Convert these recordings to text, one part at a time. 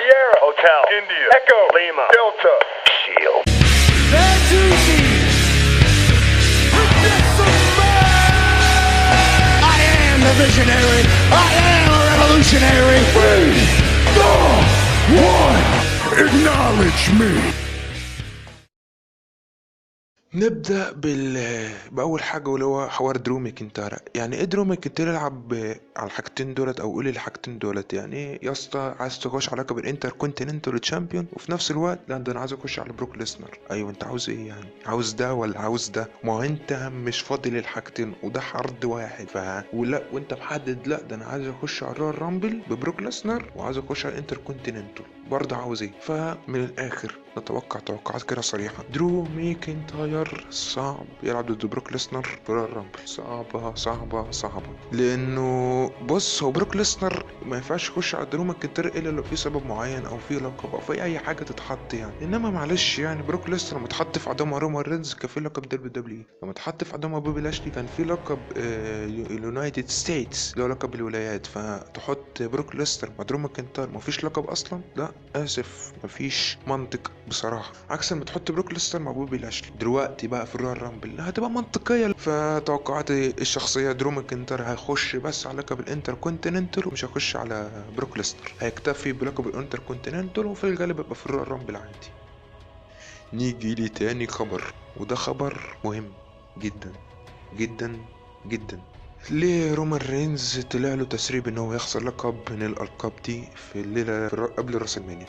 Sierra Hotel India Echo Lima Delta Shield. That's easy. I am the visionary. I am a revolutionary. 3, 2, 1. Acknowledge me. نبدأ بأول حاجة واللي هو حوار درو ماكنتاير. يعني ايه درو ماكنتاير يلعب على الحاجتين دولت، او قولي الحاجتين دولت يعني ايه يا اسطى؟ عايز تخش على لقب الانتر كونتيننتال تشامبيون وفي نفس الوقت لا ده انا عايز اخش على بروك ليسنر. ايوه انت عاوز ايه يعني؟ عاوز ده ولا عاوز ده؟ ما هو انت مش فاضي للحاجتين وده عرض واحد ولا وانت محدد لا ده انا عايز اخش على الرويال رامبل ببروك ليسنر وعايز اخش على الانتر كونتيننتال برضه عاوز ايه؟ فمن الاخر نتوقع توقعات كده صريحة، درو ماكنتاير صعب يلعب ضد بروك ليسنر في الرويال رامبل. صعبة صعبة صعبة، لانه بص هو بروك ليسنر ما ينفعش يخش على درو ماكنتاير الا لو في سبب معين او في لقب او في اي حاجة تتحط يعني. انما معلش يعني بروك ليسنر متحط في عدم رومان رينز كان في لقب دبليو، لما اتحط في عدم بوبي لاشلي كان في لقب اليونايتد ستيتس اللي هو لقب الولايات. فتحط بروك ليسنر مع درو ماكنتاير مفيش لقب اصلا؟ لا اسف مفيش منطق بصراحه، عكس ما تحط بروك ليسنر مع بوبي لاشلي دلوقتي بقى في الرويال رامبل هتبقى منطقيه. فتوقعاتي الشخصيه درو ماكنتاير هيخش بس على لقب الانتر كونتيننتال ومش هيخش على بروك ليسنر، هيكتفي بلقب الانتر كونتيننتال وفي الغالب يبقى في الرويال رامبل عادي. نيجي لتاني خبر، وده خبر مهم جدا جدا جدا. ليه رومان رينز طلع له تسريب ان هو يخسر لقب من الالقاب دي في الليله قبل راس المانيا؟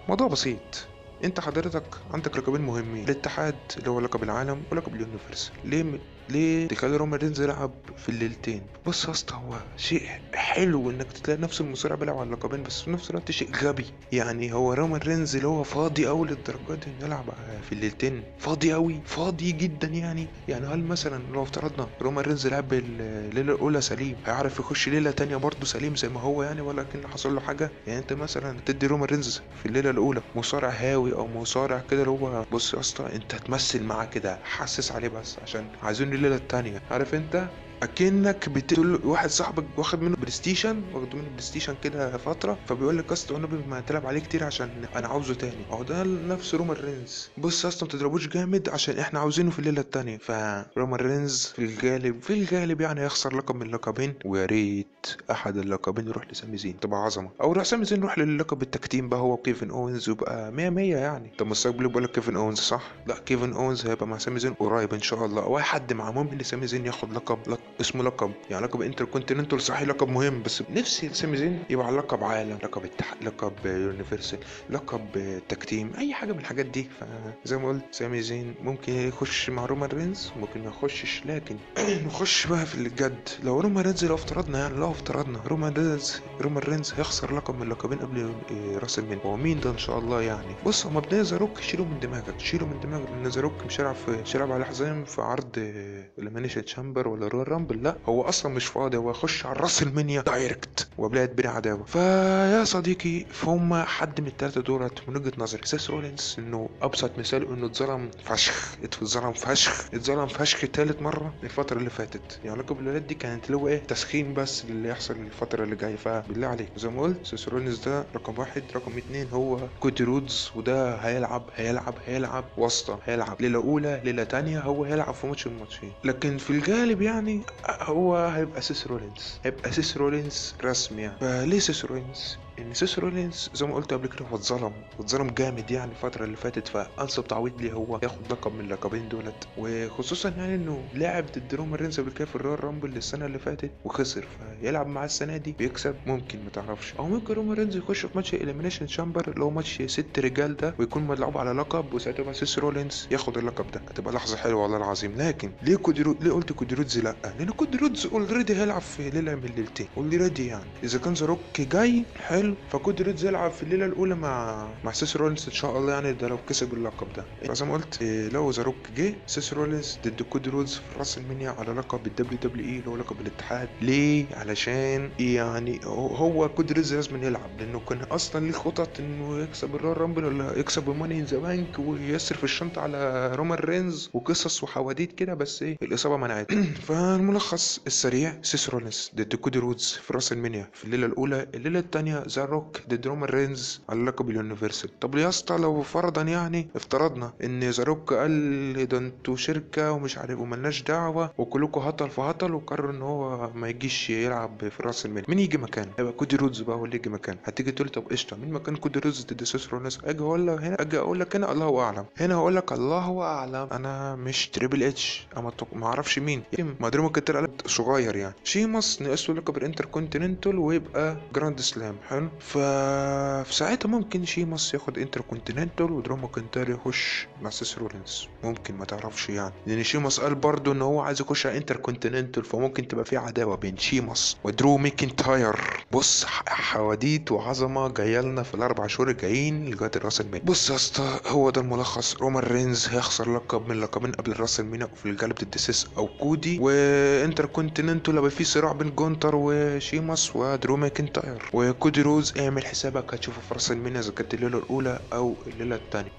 موضوع بسيط، انت حضرتك عندك لقبين مهمين، الاتحاد اللي هو لقب العالم ولقب اليونيفرسال. ليه تخلي رومان رينز يلعب في الليلتين؟ بص يا اسطى هو شيء حلو انك تلاقي نفس المصارع بيلعب على اللقبين، بس في نفس الوقت شيء غبي. يعني هو رومان رينز اللي هو فاضي قوي للدرجه دي انه يلعب في الليلتين؟ فاضي قوي، فاضي جدا يعني هل مثلا لو افترضنا رومان رينز لعب الليله الاولى سليم هيعرف يخش ليله تانية برضه سليم زي ما هو يعني، ولا كان حصل له حاجه؟ يعني انت مثلا تدي رومان رينز في الليله الاولى مصارع هاوي او مصارع كده اللي هو بص يا اسطى انت هتمثل معاه كده، حسس عليه بس عشان عايزين الليله التانية، عارف انت اكنك بتقول واحد صاحبك واخد منه بلاي ستيشن كده فتره، فبيقول لك اصل انا ما تلعب عليه كتير عشان انا عاوزه تاني. اهو ده نفس رومان رينز، بص اصلا ما تضربوش جامد عشان احنا عاوزينه في الليله التانية. فرومان رينز في الغالب يعني هيخسر لقب من اللقبين، ويا ريت احد اللقبين يروح لسامي زين تبقى عظمه، او يروح سامي زين يروح للقب التكتيم بقى هو وكيفن اونز ويبقى 100 100 يعني. طب مستقبل بيقول لك كيفن اونز صح؟ لا كيفن اونز هيبقى مع سامي زين قريب ان شاء الله، او اي حد مع مهم ان سامي زين ياخد لقب اسمه لقب يعني لقب انتر كونتيننتال صحيح لقب مهم، بس نفسي سامي زين يبقى على لقب عالم، لقب لقب يونيفرسال، لقب تكتيم، اي حاجه من الحاجات دي. فزي ما قلت سامي زين ممكن يخش مع رومان رينز ممكن ما يخشش، لكن نخش بقى في الجد. لو رومان رينز لو افترضنا رومان رينز هيخسر لقب من اللقبين قبل راس المنيا، هو مين ده ان شاء الله يعني؟ بص هو مبدئيا زاروك شيله من دماغك لان زاروك مش هيلعب على حزام في عرض الامانيشن تشامبر ولا رويال رامبل، لا هو اصلا مش فاضي، هو يخش على راس المنيا دايركت وقبلها تبني عداوه. فيا صديقي فهم حد من الثلاثه دولت من وجهه نظري سيس رولينز انه ابسط مثال انه اتظلم فشخ ثالث مره الفتره اللي فاتت. يعني لقب الولاد دي كانت اللي هو ايه تسخين بس اللي يحصل الفتره اللي جايه. فبالله عليك زي ما قلت سيس رولينز ده رقم واحد. رقم اتنين هو كودي رودز، وده هيلعب واسطه، هيلعب ليله اولى ليله تانية، هو هيلعب في ماتش الماتشين، لكن في الغالب يعني هو هيبقى سيس رولينز رسمي يعني. فليه سيس رولينز؟ ان سيس رولينز زي ما قلت قبل كده هو اتظلم جامد يعني الفتره اللي فاتت، فانسب تعويض ليه هو ياخد لقب من اللقبين دولت، وخصوصا يعني انه لعب ضد رومان رينز قبل كده في الرويال رامبل السنه اللي فاتت وخسر، فيلعب معاه السنه دي بيكسب ممكن ما تعرفش، او ممكن رومان رينز يخش في ماتش اليمينيشن شامبر اللي هو ماتش 6 رجال ده ويكون ملعوب على لقب، وساعتها بقى سيس رولينز ياخد اللقب ده، هتبقى لحظه حلوه والله العظيم. لكن ليه قلت كودي رودز؟ لا لان كودي رودز اوريدي هيلعب في ليله من الليلتين اوريدي يعني. اذا كان ذا روك جاي حلو فكودي رودز يلعب في الليله الاولى مع سيس رولينز ان شاء الله يعني، ده لو كسب اللقب ده. فزي ما قلت لو ذا روك جه سيس رولينز ضد كودي رودز في راس المنيا على لقب الدبليو دبليو اي اللي هو لقب الاتحاد. ليه؟ علشان يعني هو كودي رودز لازم يلعب، لانه كان اصلا ليه خطط انه يكسب الرويال رامبل ولا يكسب الماني ان ذا بانك ويصرف الشنطه على رومان رينز وقصص وحواديت كده، بس ايه الاصابه منعت. فالملخص السريع سيس رولينز ضد كودي رودز في راس المنيا في الليله الاولى. الليله الثانيه ذا روك ضد رومان رينز على لقب اليونيفرسال. طب يا اسطى لو فرضا يعني افترضنا ان ذا روك قال ده انتوا شركه ومش عارف وملناش دعوه وكلكم هطل في هطل، وقرر ان هو ما يجيش يلعب في راس المال، مين يجي مكانه؟ يبقى كودي رودز بقى هو اللي يجي مكانه. هتيجي تقول طب قشطه مين مكان كودي رودز ضد سيس رولينز؟ اجي اقول لك هنا الله اعلم، هنا هقول لك الله اعلم، انا مش تريبل اتش، ما اعرفش مين، ما دريمو كتير قلب صغير يعني. شيماس نقصه لقب الانتر كونتيننتال ويبقى جراند سلام حلو، في ساعتها ممكن شيماس ياخد انتر كونتيننتال ودرو ماكنتاير يخش مع سيس رولينز، ممكن ما تعرفش يعني، لان شيماس قال برضو ان هو عايز يخش على انتر كونتيننتال، فممكن تبقى في عداوه بين شيماس ودرو ماكنتاير. بص حواديت وعظمه جايه لنا في الاربع شهور الجايين لغايه راس المال. بص يا اسطى هو ده الملخص، رومان رينز هيخسر لقب من لقبين قبل راس المال في الجانب ضد سيس او كودي، وانتر كونتيننتال هيبقى في صراع بين جونتر وشيماس ودرو ماكنتاير وكودي روز. اعمل حسابك هتشوفه في راس المال اذا كانت الليله الاولى او الليله الثانيه.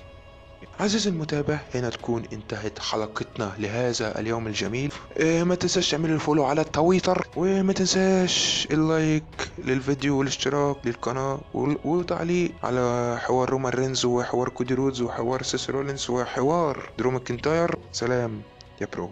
عزيزي المتابع هنا تكون انتهت حلقتنا لهذا اليوم الجميل. ما تنساش تعمل الفولو على التويتر، وما تنساش اللايك للفيديو والاشتراك للقناة وتعليق على حوار رومان رينز وحوار كودي رودز وحوار سيس رولينز وحوار درو ماكنتاير. سلام يا برو.